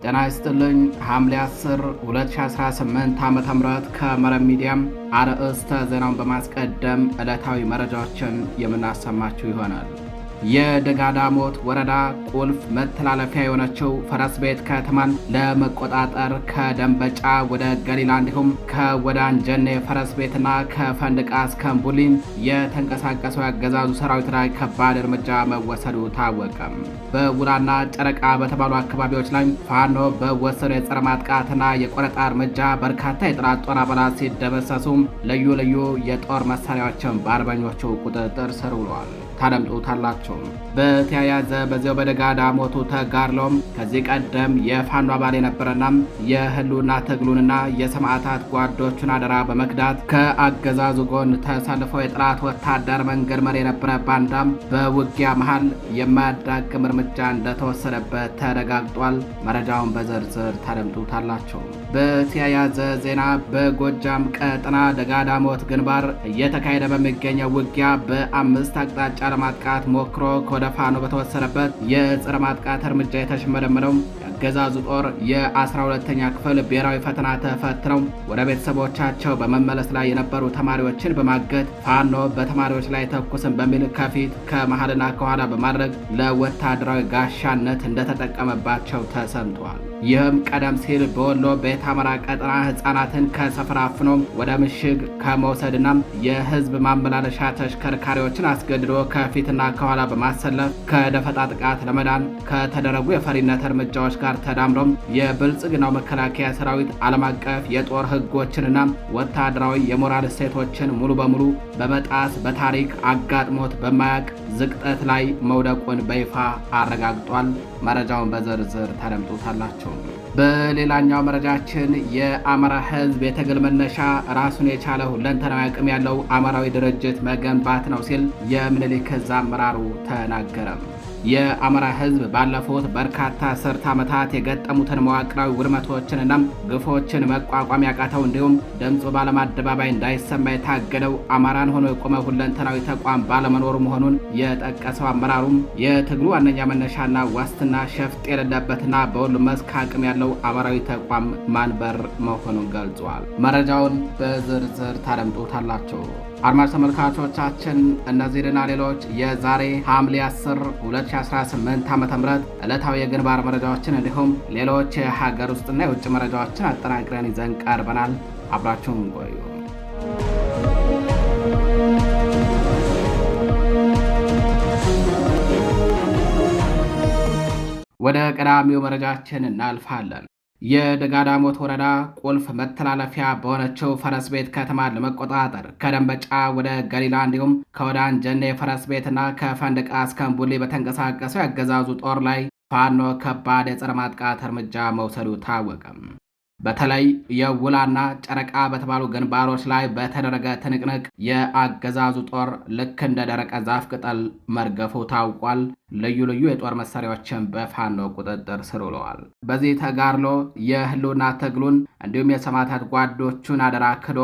ጤና ይስጥልኝ። ሐምሌ 10 2018 ዓ.ም ከመረብ ሚዲያም አርዕስተ ዜናውን በማስቀደም ዕለታዊ መረጃዎችን የምናሰማችሁ ይሆናል። የደጋዳሞት ወረዳ ቁልፍ መተላለፊያ የሆነችው ፈረስ ቤት ከተማን ለመቆጣጠር ከደንበጫ ወደ ገሊላ እንዲሁም ከወዳንጀኔ ፈረስ ቤትና ከፈንድቃ እስከ እምቡሊን የተንቀሳቀሰው ያገዛዙ ሰራዊት ላይ ከባድ እርምጃ መወሰዱ ታወቀ። በውላና ጨረቃ በተባሉ አካባቢዎች ላይ ፋኖ በወሰደው የጸረ ማጥቃትና የቆረጣ እርምጃ በርካታ የጠላት ጦር አባላት ሲደመሰሱ ልዩ ልዩ የጦር መሳሪያዎችን በአርበኞቹ ቁጥጥር ስር ውለዋል። ታደምጡታላችሁ። በተያያዘ በዚያው በደጋዳሞቱ ተጋድሎም ከዚህ ቀደም የፋኖ አባል የነበረና የህልውና ትግሉንና የሰማዕታት ጓዶቹን አደራ በመክዳት ከአገዛዙ ጎን ተሰልፈው የጠላት ወታደር መንገድ መሪ የነበረ ባንዳም በውጊያ መሃል የማያዳግም እርምጃ እንደተወሰደበት ተረጋግጧል። መረጃውን በዝርዝር ታደምጡታላችሁ። በተያያዘ ዜና በጎጃም ቀጠና ደጋዳሞት ግንባር እየተካሄደ በሚገኘው ውጊያ በአምስት አቅጣጫ ለማጥቃት ሞክሮ ከወደ ፋኖ በተወሰደበት የጸረ ማጥቃት እርምጃ የተሽመደመደው የአገዛዙ ጦር የ12ኛ ክፍል ብሔራዊ ፈተና ተፈትነው ወደ ቤተሰቦቻቸው በመመለስ ላይ የነበሩ ተማሪዎችን በማገት ፋኖ በተማሪዎች ላይ ተኩስን በሚል ከፊት ከመሃልና ከኋላ በማድረግ ለወታደራዊ ጋሻነት እንደተጠቀመባቸው ተሰምቷል። ይህም ቀደም ሲል በወሎ ቤት አማራ ቀጠና ህፃናትን ከሰፈር አፍኖ ወደ ምሽግ ከመውሰድና የህዝብ ማመላለሻ ተሽከርካሪዎችን አስገድዶ ከፊትና ከኋላ በማሰለፍ ከደፈጣ ጥቃት ለመዳን ከተደረጉ የፈሪነት እርምጃዎች ጋር ተዳምሮም የብልጽግናው መከላከያ ሰራዊት ዓለም አቀፍ የጦር ህጎችንና ወታደራዊ የሞራል እሴቶችን ሙሉ በሙሉ በመጣስ በታሪክ አጋጥሞት በማያቅ ዝቅጠት ላይ መውደቁን በይፋ አረጋግጧል። መረጃውን በዝርዝር ታደምጡታላችሁ። በሌላኛው መረጃችን የአማራ ህዝብ የትግል መነሻ ራሱን የቻለ ሁለንተናዊ አቅም ያለው አማራዊ ድርጅት መገንባት ነው ሲል የምኒልክ ዕዝ አመራሩ ተናገረ። የአማራ ህዝብ ባለፉት በርካታ አስርት ዓመታት የገጠሙትን መዋቅራዊ ውድመቶችንና ግፎችን መቋቋም ያቃተው እንዲሁም ድምፁ ባለም አደባባይ እንዳይሰማ የታገለው አማራን ሆኖ የቆመ ሁለንተናዊ ተቋም ባለመኖሩ መሆኑን የጠቀሰው አመራሩም የትግሉ ዋነኛ መነሻና ዋስትና ሸፍጥ የሌለበትና በሁሉም መስክ አቅም ያለው አማራዊ ተቋም ማንበር መሆኑን ገልጿል። መረጃውን በዝርዝር ታደምጡታላችሁ። አድማጭ ተመልካቾቻችን እነዚህና ሌሎች የዛሬ ሐምሌ 10 2018 ዓ.ም ዕለታዊ የግንባር መረጃዎችን እንዲሁም ሌሎች የሀገር ውስጥና የውጭ መረጃዎችን አጠናቅረን ይዘን ቀርበናል። አብራችሁን ቆዩ። ወደ ቀዳሚው መረጃችን እናልፋለን። የደጋዳሞት ወረዳ ቁልፍ መተላለፊያ በሆነችው ፈረስ ቤት ከተማን ለመቆጣጠር ከደንበጫ ወደ ገሊላ እንዲሁም ከወዳንጀኔ ፈረስ ቤትና ከፈንድቃ እስከ እምቡሊ በተንቀሳቀሰው ያገዛዙ ጦር ላይ ፋኖ ከባድ የጸረ ማጥቃት እርምጃ መውሰዱ ታወቀ። በተለይ የውላና ጨረቃ በተባሉ ግንባሮች ላይ በተደረገ ትንቅንቅ የአገዛዙ ጦር ልክ እንደ ደረቀ ዛፍ ቅጠል መርገፉ ታውቋል። ልዩ ልዩ የጦር መሳሪያዎችን በፋኖ ቁጥጥር ስር ውለዋል። በዚህ ተጋድሎ የህልውና ትግሉን እንዲሁም የሰማዕታት ጓዶቹን አደራ ክዶ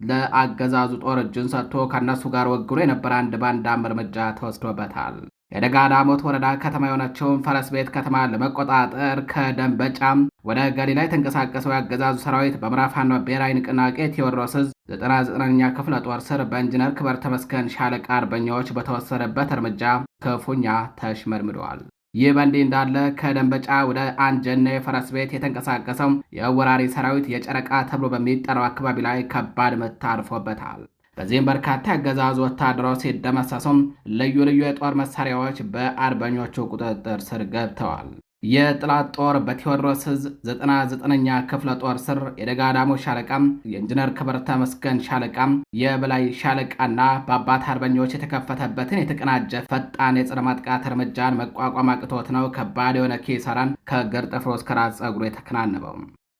ለአገዛዙ ጦር እጁን ሰጥቶ ከእነሱ ጋር ወግኖ የነበረ አንድ ባንዳም እርምጃ ተወስዶበታል። የደጋዳሞት ወረዳ ከተማ የሆነችውን ፈረስ ቤት ከተማ ለመቆጣጠር ከደንበጫም ወደ ገሊላ የተንቀሳቀሰው ያገዛዙ ሰራዊት በምዕራብ ፋኖ ብሔራዊ ንቅናቄ ቴዎድሮስ ዕዝ 99ኛ ክፍለ ጦር ስር በኢንጂነር ክበር ተመስገን ሻለቃ አርበኛዎች በተወሰደበት እርምጃ ክፉኛ ተሽመድምደዋል። ይህ በእንዲህ እንዳለ ከደንበጫ ወደ አንጀኔ ፈረስ ቤት የተንቀሳቀሰው የወራሪ ሰራዊት የጨረቃ ተብሎ በሚጠራው አካባቢ ላይ ከባድ ምት አርፎበታል። በዚህም በርካታ ያገዛዙ ወታደሮች ሲደመሰሱም ልዩ ልዩ የጦር መሳሪያዎች በአርበኞቹ ቁጥጥር ስር ገብተዋል። የጠላት ጦር በቴዎድሮስ ዕዝ 99ኛ ክፍለ ጦር ስር የደጋዳሞት ሻለቃም፣ የኢንጂነር ክብር ተመስገን ሻለቃም፣ የበላይ ሻለቃና በአባት አርበኞች የተከፈተበትን የተቀናጀ ፈጣን የጸረ ማጥቃት እርምጃን መቋቋም አቅቶት ነው ከባድ የሆነ ኪሳራን ከእግር ጥፍሮ እስከ ራስ ጸጉሩ የተከናነበው።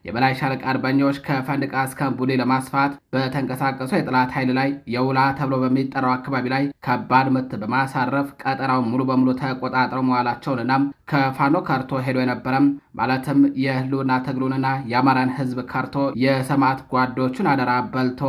የበላይ ሻለቃ አርበኞች ከፈንድቃ እስከ እምቡሊ ለማስፋት በተንቀሳቀሱ የጠላት ኃይል ላይ የውላ ተብሎ በሚጠራው አካባቢ ላይ ከባድ ምት በማሳረፍ ቀጠናውን ሙሉ በሙሉ ተቆጣጥረው መዋላቸውንና ከፋኖ ከርቶ ሄዶ የነበረም ማለትም የህልውና ትግሉንና የአማራን ህዝብ ከርቶ የሰማዕት ጓዶቹን አደራ በልቶ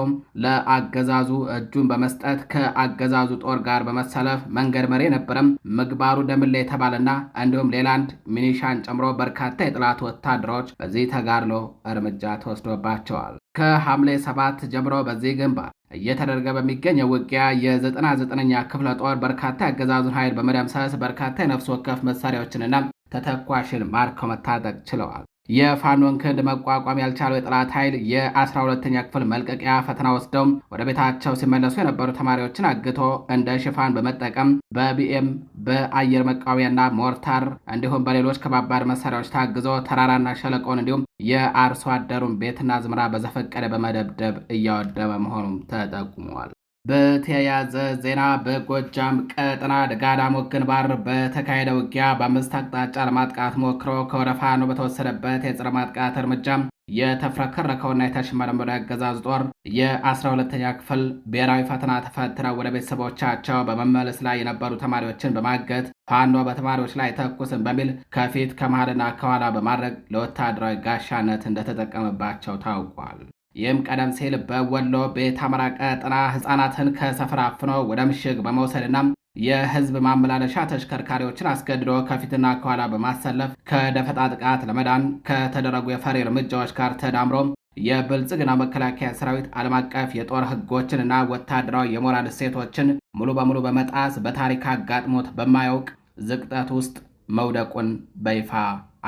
ለአገዛዙ እጁን በመስጠት ከአገዛዙ ጦር ጋር በመሰለፍ መንገድ መሪ የነበረም ምግባሩ ደምሌ የተባለና እንዲሁም ሌላንድ ሚኒሻን ጨምሮ በርካታ የጠላት ወታደሮች በዚህ ተጋድሎ እርምጃ ተወስዶባቸዋል። ከሐምሌ 7 ጀምሮ በዚህ ግንባር እየተደረገ በሚገኘው ውጊያ የ99ኛ ክፍለ ጦር በርካታ የአገዛዙን ኃይል በመደምሰስ በርካታ የነፍስ ወከፍ መሳሪያዎችንና ተተኳሽን ማርከው መታጠቅ ችለዋል። የፋኖን ክንድ መቋቋም ያልቻለው የጠላት ኃይል የ12ኛ ክፍል መልቀቂያ ፈተና ወስደው ወደ ቤታቸው ሲመለሱ የነበሩ ተማሪዎችን አግቶ እንደ ሽፋን በመጠቀም በቢኤም በአየር መቃወሚያና ሞርታር እንዲሁም በሌሎች ከባባድ መሳሪያዎች ታግዞ ተራራና ሸለቆን እንዲሁም የአርሶ አደሩን ቤትና ዝምራ በዘፈቀደ በመደብደብ እያወደመ መሆኑም ተጠቁሟል። በተያያዘ ዜና በጎጃም ቀጠና ደጋዳሞት ግንባር በተካሄደ ውጊያ በ5 አቅጣጫ ለማጥቃት ሞክሮ ከወደ ፋኖ በተወሰደበት የጸረ ማጥቃት እርምጃም የተፍረከረከውና የተሽመረመረ ያገዛዙ ጦር የ12ኛ ክፍል ብሔራዊ ፈተና ተፈትነው ወደ ቤተሰቦቻቸው በመመለስ ላይ የነበሩ ተማሪዎችን በማገት ፋኖ በተማሪዎች ላይ ተኩስን በሚል ከፊት ከመሃልና ከኋላ በማድረግ ለወታደራዊ ጋሻነት እንደተጠቀመባቸው ታውቋል። ይህም ቀደም ሲል በወሎ ቤት አማራ ቀጠና ሕፃናትን ከሰፈር አፍኖ ወደ ምሽግ በመውሰድና የህዝብ ማመላለሻ ተሽከርካሪዎችን አስገድዶ ከፊትና ከኋላ በማሰለፍ ከደፈጣ ጥቃት ለመዳን ከተደረጉ የፈሪ እርምጃዎች ጋር ተዳምሮ የብልጽግና መከላከያ ሰራዊት ዓለም አቀፍ የጦር ህጎችንና ወታደራዊ የሞራል እሴቶችን ሙሉ በሙሉ በመጣስ በታሪክ አጋጥሞት በማያውቅ ዝቅጠት ውስጥ መውደቁን በይፋ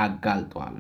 አጋልጧል።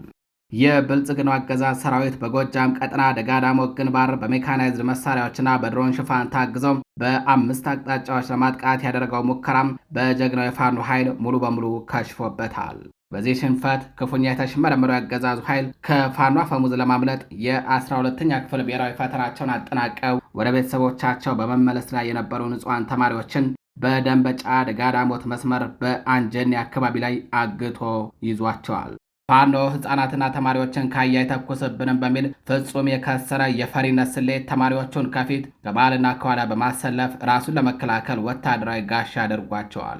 የብልጽግናው አገዛዝ ሰራዊት በጎጃም ቀጠና ደጋዳሞት ግንባር በሜካናይዝድ መሳሪያዎችና በድሮን ሽፋን ታግዘው በ5 አቅጣጫዎች ለማጥቃት ያደረገው ሙከራም በጀግናው የፋኖ ኃይል ሙሉ በሙሉ ከሽፎበታል። በዚህ ሽንፈት ክፉኛ የተሽመረመረው ያገዛዙ ኃይል ከፋኖ አፈሙዝ ለማምለጥ የ12ኛ ክፍል ብሔራዊ ፈተናቸውን አጠናቀው ወደ ቤተሰቦቻቸው በመመለስ ላይ የነበሩ ንጹሐን ተማሪዎችን በደንበጫ ደጋዳሞት መስመር በአንጀኔ አካባቢ ላይ አግቶ ይዟቸዋል። ፋኖ ህፃናትና ተማሪዎችን ካያ አይተኩስብንም በሚል ፍጹም የከሰረ የፈሪነት ስሌት ተማሪዎቹን ከፊት ከመሃልና ከኋላ በማሰለፍ ራሱን ለመከላከል ወታደራዊ ጋሻ አድርጓቸዋል።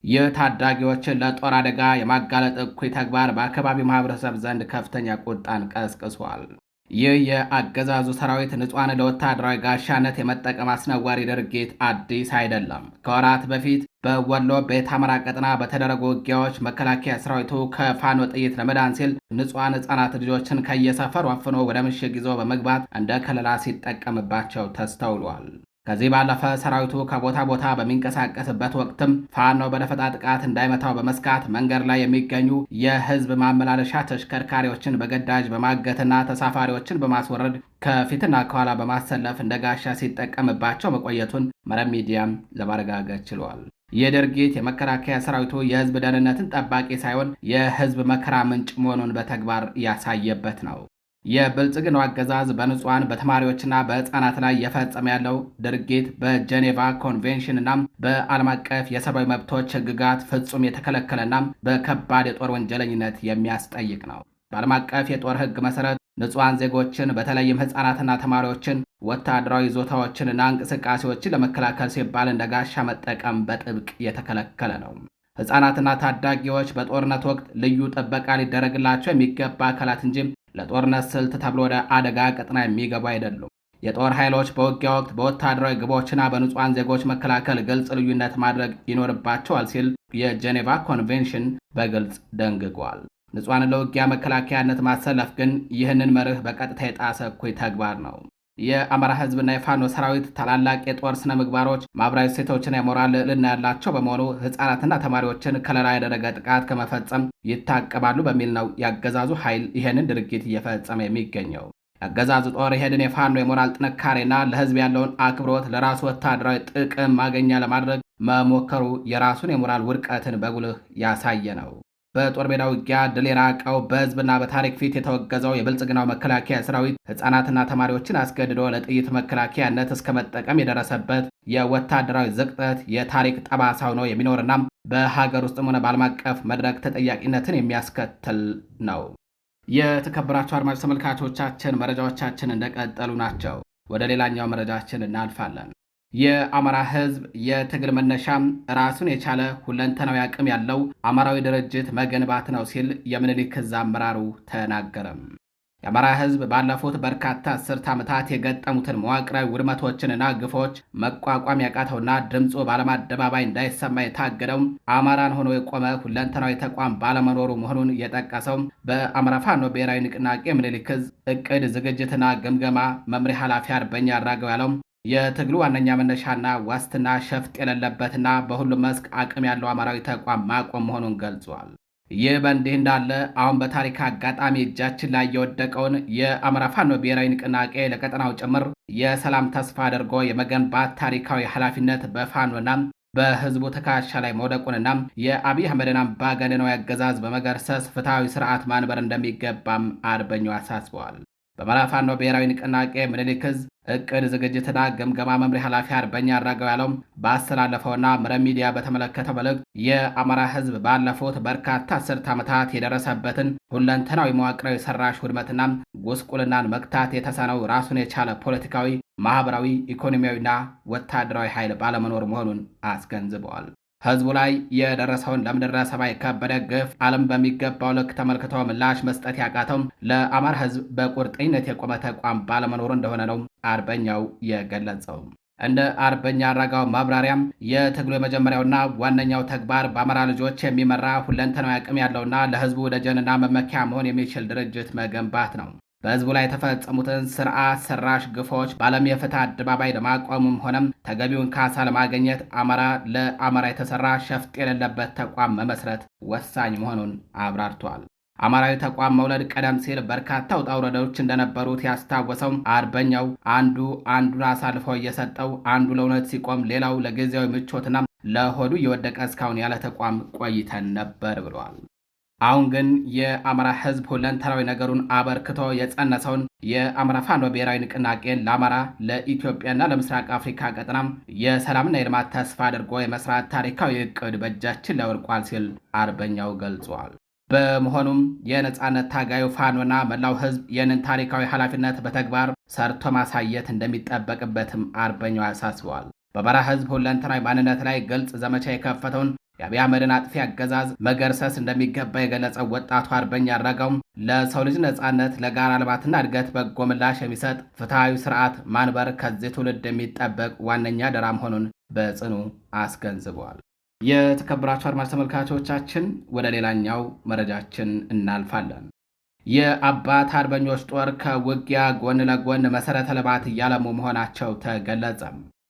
ይህ ታዳጊዎችን ለጦር አደጋ የማጋለጥ እኩይ ተግባር በአካባቢው ማህበረሰብ ዘንድ ከፍተኛ ቁጣን ቀስቅሷል። ይህ የአገዛዙ ሰራዊት ንጹሐን ለወታደራዊ ጋሻነት የመጠቀም አስነዋሪ ድርጊት አዲስ አይደለም። ከወራት በፊት በወሎ ቤት አማራ ቀጠና በተደረጉ ውጊያዎች መከላከያ ሰራዊቱ ከፋኖ ጥይት ለመዳን ሲል ንጹሐን ህጻናት ልጆችን ከየሰፈሩ አፍኖ ወደ ምሽግ ይዞ በመግባት እንደ ከለላ ሲጠቀምባቸው ተስተውሏል። ከዚህ ባለፈ ሰራዊቱ ከቦታ ቦታ በሚንቀሳቀስበት ወቅትም ፋኖ በደፈጣ ጥቃት እንዳይመታው በመስጋት መንገድ ላይ የሚገኙ የህዝብ ማመላለሻ ተሽከርካሪዎችን በገዳጅ በማገትና ተሳፋሪዎችን በማስወረድ ከፊትና ከኋላ በማሰለፍ እንደ ጋሻ ሲጠቀምባቸው መቆየቱን መረብ ሚዲያም ለማረጋገጥ ችሏል። ይህ ድርጊት የመከላከያ ሰራዊቱ የህዝብ ደህንነትን ጠባቂ ሳይሆን የህዝብ መከራ ምንጭ መሆኑን በተግባር ያሳየበት ነው። የብልጽግናው አገዛዝ በንጹሐን በተማሪዎችና በህፃናት ላይ የፈጸመ ያለው ድርጊት በጄኔቫ ኮንቬንሽን እና በዓለም አቀፍ የሰብአዊ መብቶች ህግጋት ፍጹም የተከለከለና በከባድ የጦር ወንጀለኝነት የሚያስጠይቅ ነው። በዓለም አቀፍ የጦር ህግ መሰረት ንጹሐን ዜጎችን በተለይም ህፃናትና ተማሪዎችን ወታደራዊ ይዞታዎችንና እንቅስቃሴዎችን ለመከላከል ሲባል እንደ ጋሻ መጠቀም በጥብቅ የተከለከለ ነው። ህፃናትና ታዳጊዎች በጦርነት ወቅት ልዩ ጥበቃ ሊደረግላቸው የሚገባ አካላት እንጂ ለጦርነት ስልት ተብሎ ወደ አደጋ ቀጠና የሚገቡ አይደሉም። የጦር ኃይሎች በውጊያ ወቅት በወታደራዊ ግቦችና በንጹሐን ዜጎች መከላከል ግልጽ ልዩነት ማድረግ ይኖርባቸዋል ሲል የጄኔቫ ኮንቬንሽን በግልጽ ደንግጓል። ንጹሐንን ለውጊያ መከላከያነት ማሰለፍ ግን ይህንን መርህ በቀጥታ የጣሰ እኩይ ተግባር ነው። የአማራ ህዝብና የፋኖ ሰራዊት ታላላቅ የጦር ስነ ምግባሮች፣ ማህበራዊ እሴቶችና የሞራል ልዕልና ያላቸው በመሆኑ ህፃናትና ተማሪዎችን ከለላ ያደረገ ጥቃት ከመፈጸም ይታቀባሉ በሚል ነው ያገዛዙ ኃይል ይህንን ድርጊት እየፈጸመ የሚገኘው። ያገዛዙ ጦር ይህንን የፋኖ የሞራል ጥንካሬና ለህዝብ ያለውን አክብሮት ለራሱ ወታደራዊ ጥቅም ማገኛ ለማድረግ መሞከሩ የራሱን የሞራል ውድቀትን በጉልህ ያሳየ ነው። በጦር ሜዳ ውጊያ ድል የራቀው በህዝብና በታሪክ ፊት የተወገዘው የብልጽግናው መከላከያ ሰራዊት ህፃናትና ተማሪዎችን አስገድዶ ለጥይት መከላከያነት እስከ መጠቀም የደረሰበት የወታደራዊ ዝቅጠት የታሪክ ጠባሳ ሆኖ የሚኖርና በሀገር ውስጥም ሆነ በዓለም አቀፍ መድረክ ተጠያቂነትን የሚያስከትል ነው። የተከበራቸው አድማጭ ተመልካቾቻችን መረጃዎቻችን እንደቀጠሉ ናቸው። ወደ ሌላኛው መረጃችን እናልፋለን። የአማራ ህዝብ የትግል መነሻም ራሱን የቻለ ሁለንተናዊ አቅም ያለው አማራዊ ድርጅት መገንባት ነው ሲል የምኒልክ ዕዝ አመራሩ ተናገረም። የአማራ ህዝብ ባለፉት በርካታ አስርት ዓመታት የገጠሙትን መዋቅራዊ ውድመቶችንና ግፎች መቋቋም ያቃተውና ድምፁ በዓለም አደባባይ እንዳይሰማ የታገደው አማራን ሆኖ የቆመ ሁለንተናዊ ተቋም ባለመኖሩ መሆኑን የጠቀሰው በአማራ ፋኖ ብሔራዊ ንቅናቄ ምኒልክ ዕዝ እቅድ ዝግጅትና ግምገማ መምሪያ ኃላፊ አርበኛ አራገው ያለው የትግሉ ዋነኛ መነሻና ዋስትና ሸፍጥ የሌለበትና በሁሉም መስክ አቅም ያለው አማራዊ ተቋም ማቆም መሆኑን ገልጿል። ይህ በእንዲህ እንዳለ አሁን በታሪክ አጋጣሚ እጃችን ላይ የወደቀውን የአማራ ፋኖ ብሔራዊ ንቅናቄ ለቀጠናው ጭምር የሰላም ተስፋ አድርጎ የመገንባት ታሪካዊ ኃላፊነት በፋኖና በህዝቡ ትከሻ ላይ መውደቁንና የአብይ አህመድን አምባገነናዊ አገዛዝ በመገርሰስ ፍትሐዊ ስርዓት ማንበር እንደሚገባም አርበኛው አሳስበዋል። በአማራ ፋኖ ብሔራዊ ንቅናቄ ምኒልክ ዕዝ እቅድ ዝግጅትና ግምገማ መምሪያ ኃላፊ አርበኛ አራገው ያለው ባስተላለፈውና መረብ ሚዲያ በተመለከተው መልእክት የአማራ ህዝብ ባለፉት በርካታ አስርት ዓመታት የደረሰበትን ሁለንተናዊ መዋቅራዊ ሰራሽ ውድመትና ጉስቁልናን መግታት የተሳነው ራሱን የቻለ ፖለቲካዊ፣ ማህበራዊ፣ ኢኮኖሚያዊና ወታደራዊ ኃይል ባለመኖር መሆኑን አስገንዝበዋል። ህዝቡ ላይ የደረሰውን ለምድረ ሰማይ የከበደ ግፍ ዓለም በሚገባው ልክ ተመልክቶ ምላሽ መስጠት ያቃተው ለአማራ ህዝብ በቁርጠኝነት የቆመ ተቋም ባለመኖሩ እንደሆነ ነው አርበኛው የገለጸው። እንደ አርበኛ አራጋው ማብራሪያም የትግሉ የመጀመሪያውና ዋነኛው ተግባር በአማራ ልጆች የሚመራ ሁለንተናዊ አቅም ያለውና ለህዝቡ ደጀንና መመኪያ መሆን የሚችል ድርጅት መገንባት ነው። በህዝቡ ላይ የተፈጸሙትን ስርዓት ሰራሽ ግፎች በዓለም የፍትህ አደባባይ ለማቆምም ሆነም ተገቢውን ካሳ ለማግኘት ለአማራ የተሰራ ሸፍጥ የሌለበት ተቋም መመስረት ወሳኝ መሆኑን አብራርቷል። አማራዊ ተቋም መውለድ ቀደም ሲል በርካታ ውጣ ውረዶች እንደነበሩት ያስታወሰው አርበኛው አንዱን አሳልፎ እየሰጠው አንዱ ለእውነት ሲቆም፣ ሌላው ለጊዜያዊ ምቾትና ለሆዱ እየወደቀ እስካሁን ያለ ተቋም ቆይተን ነበር ብለዋል። አሁን ግን የአማራ ህዝብ ሁለንተናዊ ነገሩን አበርክቶ የጸነሰውን የአማራ ፋኖ ብሔራዊ ንቅናቄን ለአማራ ለኢትዮጵያና ለምስራቅ አፍሪካ ቀጠናም የሰላምና የልማት ተስፋ አድርጎ የመስራት ታሪካዊ እቅድ በእጃችን ላይ ወድቋል ሲል አርበኛው ገልጿል። በመሆኑም የነጻነት ታጋዩ ፋኖና መላው ህዝብ ይህንን ታሪካዊ ኃላፊነት በተግባር ሰርቶ ማሳየት እንደሚጠበቅበትም አርበኛው አሳስበዋል። በአማራ ህዝብ ሁለንተናዊ ማንነት ላይ ግልጽ ዘመቻ የከፈተውን የአብይ አህመድን አጥፊ አገዛዝ መገርሰስ እንደሚገባ የገለጸው ወጣቱ አርበኛ አራጋው ለሰው ልጅ ነጻነት፣ ለጋራ ልማትና እድገት በጎ ምላሽ የሚሰጥ ፍትሐዊ ስርዓት ማንበር ከዚህ ትውልድ የሚጠበቅ ዋነኛ አደራ መሆኑን በጽኑ አስገንዝበዋል። የተከበራችሁ አድማጭ ተመልካቾቻችን ወደ ሌላኛው መረጃችን እናልፋለን። የአባት አርበኞች ጦር ከውጊያ ጎን ለጎን መሰረተ ልማት እያለሙ መሆናቸው ተገለጸ።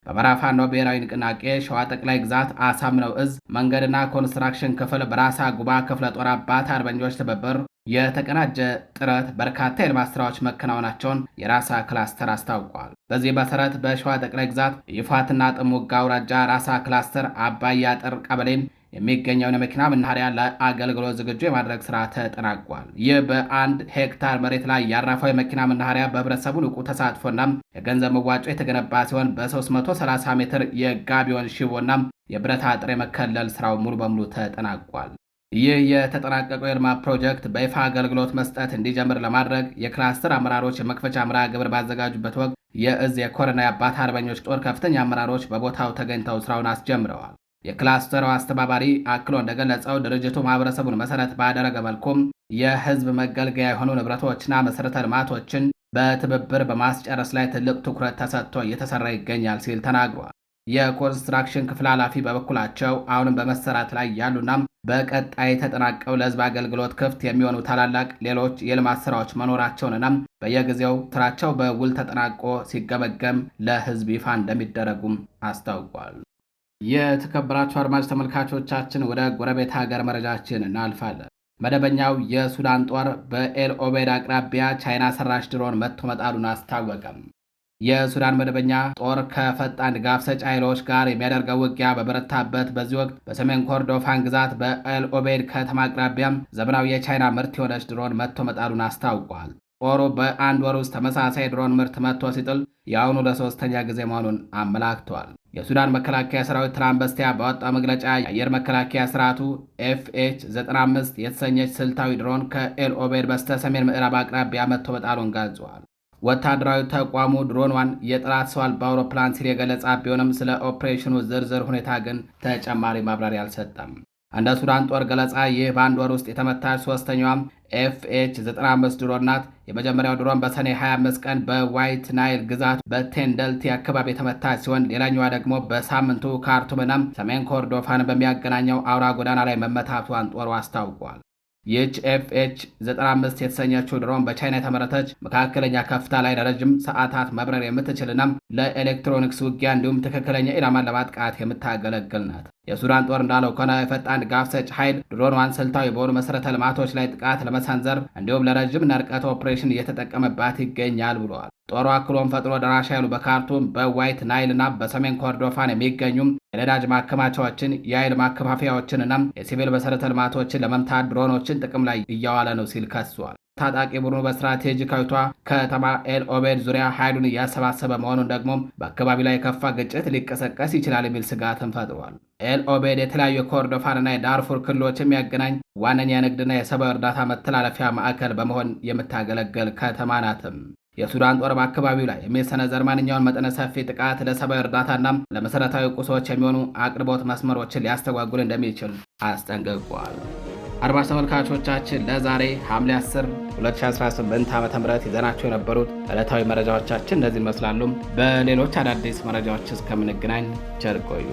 በአማራ ፋኖ ብሔራዊ ንቅናቄ ሸዋ ጠቅላይ ግዛት አሳምነው ዕዝ መንገድና ኮንስትራክሽን ክፍል በራሳ ጉባ ክፍለ ጦር አባት አርበኞች ትብብር የተቀናጀ ጥረት በርካታ የልማት ስራዎች መከናወናቸውን የራሳ ክላስተር አስታውቋል። በዚህ መሰረት በሸዋ ጠቅላይ ግዛት ይፋትና ጥሙጋ አውራጃ ራሳ ክላስተር አባይ አጥር ቀበሌም የሚገኘውን የመኪና መናኸሪያ ለአገልግሎት ዝግጁ የማድረግ ስራ ተጠናቋል። ይህ በ1 ሄክታር መሬት ላይ ያረፈው የመኪና መናኸሪያ በህብረተሰቡ ንቁ ተሳትፎና የገንዘብ መዋጮ የተገነባ ሲሆን በ330 ሜትር የጋቢዮን ሽቦና የብረት አጥር የመከለል ስራው ሙሉ በሙሉ ተጠናቋል። ይህ የተጠናቀቀው የልማት ፕሮጀክት በይፋ አገልግሎት መስጠት እንዲጀምር ለማድረግ የክላስተር አመራሮች የመክፈቻ መርሃ ግብር ባዘጋጁበት ወቅት የዕዝ የኮርና የአባት አርበኞች ጦር ከፍተኛ አመራሮች በቦታው ተገኝተው ስራውን አስጀምረዋል። የክላስተሩ አስተባባሪ አክሎ እንደገለጸው ድርጅቱ ማህበረሰቡን መሰረት ባደረገ መልኩም የህዝብ መገልገያ የሆኑ ንብረቶችና መሰረተ ልማቶችን በትብብር በማስጨረስ ላይ ትልቅ ትኩረት ተሰጥቶ እየተሰራ ይገኛል ሲል ተናግሯል። የኮንስትራክሽን ክፍል ኃላፊ በበኩላቸው አሁንም በመሰራት ላይ ያሉና በቀጣይ ተጠናቀው ለህዝብ አገልግሎት ክፍት የሚሆኑ ታላላቅ ሌሎች የልማት ስራዎች መኖራቸውንና በየጊዜው ስራቸው በውል ተጠናቆ ሲገመገም ለህዝብ ይፋ እንደሚደረጉም አስታውቋል። የተከበራችሁ አድማጭ ተመልካቾቻችን ወደ ጎረቤት ሀገር መረጃችን እናልፋለን። መደበኛው የሱዳን ጦር በኤል ኦቤድ አቅራቢያ ቻይና ሰራሽ ድሮን መትቶ መጣሉን አስታወቀም። የሱዳን መደበኛ ጦር ከፈጣን ድጋፍ ሰጪ ኃይሎች ጋር የሚያደርገው ውጊያ በበረታበት በዚህ ወቅት በሰሜን ኮርዶፋን ግዛት በኤል ኦቤድ ከተማ አቅራቢያም ዘመናዊ የቻይና ምርት የሆነች ድሮን መትቶ መጣሉን አስታውቋል። ጦሩ በአንድ ወር ውስጥ ተመሳሳይ ድሮን ምርት መትቶ ሲጥል የአሁኑ ለሶስተኛ ጊዜ መሆኑን አመላክቷል። የሱዳን መከላከያ ሰራዊት ትናንት በስቲያ ባወጣው መግለጫ የአየር መከላከያ ስርዓቱ FH-95 የተሰኘች ስልታዊ ድሮን ከኤል ኦቤድ በስተ ሰሜን ምዕራብ አቅራቢያ መትቶ መጣሉን ገልጿል። ወታደራዊ ተቋሙ ድሮኗን የጠላት ሰው አልባ አውሮፕላን ሲል የገለጻ ቢሆንም ስለ ኦፕሬሽኑ ዝርዝር ሁኔታ ግን ተጨማሪ ማብራሪያ አልሰጠም። እንደ ሱዳን ጦር ገለጻ ይህ በአንድ ወር ውስጥ የተመታች ሶስተኛዋም FH-95 ድሮን ናት። የመጀመሪያው ድሮን በሰኔ 25 ቀን በዋይት ናይል ግዛት በቴንደልቲ አካባቢ የተመታች ሲሆን ሌላኛዋ ደግሞ በሳምንቱ ካርቱምናም ሰሜን ኮርዶፋን በሚያገናኘው አውራ ጎዳና ላይ መመታቷን ጦሩ አስታውቋል። ይህች FH-95 የተሰኘችው ድሮን በቻይና የተመረተች መካከለኛ ከፍታ ላይ ለረጅም ሰዓታት መብረር የምትችልና ለኤሌክትሮኒክስ ውጊያ እንዲሁም ትክክለኛ ኢላማን ለማጥቃት የምታገለግል ናት። የሱዳን ጦር እንዳለው ከሆነ የፈጣን ድጋፍ ሰጪ ኃይል ድሮኗን ስልታዊ በሆኑ መሠረተ ልማቶች ላይ ጥቃት ለመሰንዘር እንዲሁም ለረጅም ርቀት ኦፕሬሽን እየተጠቀመባት ይገኛል ብለዋል። ጦሩ አክሎም ፈጥኖ ደራሽ ኃይሉ በካርቱም በዋይት ናይል እና በሰሜን ኮርዶፋን የሚገኙ የነዳጅ ማከማቻዎችን፣ የኃይል ማከፋፈያዎችንና የሲቪል መሠረተ ልማቶችን ለመምታት ድሮኖችን ጥቅም ላይ እያዋለ ነው ሲል ከሷል። ታጣቂ ቡድኑ በስትራቴጂካዊቷ ከተማ ኤል ኦቤድ ዙሪያ ኃይሉን እያሰባሰበ መሆኑን ደግሞ በአካባቢው ላይ የከፋ ግጭት ሊቀሰቀስ ይችላል የሚል ስጋትን ፈጥሯል። ኤል ኦቤድ የተለያዩ የኮርዶፋንና የዳርፉር ክልሎች የሚያገናኝ ዋነኛ የንግድና የሰብአዊ እርዳታ መተላለፊያ ማዕከል በመሆን የምታገለግል ከተማ ናትም። የሱዳን ጦር በአካባቢው ላይ የሚሰነዘር ማንኛውን መጠነ ሰፊ ጥቃት ለሰብአዊ እርዳታና ለመሠረታዊ ቁሶች የሚሆኑ አቅርቦት መስመሮችን ሊያስተጓጉል እንደሚችል አስጠንቅቋል። አድማጭ ተመልካቾቻችን ለዛሬ ሐምሌ 10 2018 ዓ.ም ይዘናቸው የነበሩት ዕለታዊ መረጃዎቻችን እነዚህ ይመስላሉ። በሌሎች አዳዲስ መረጃዎች እስከምንገናኝ ቸር ቆዩ።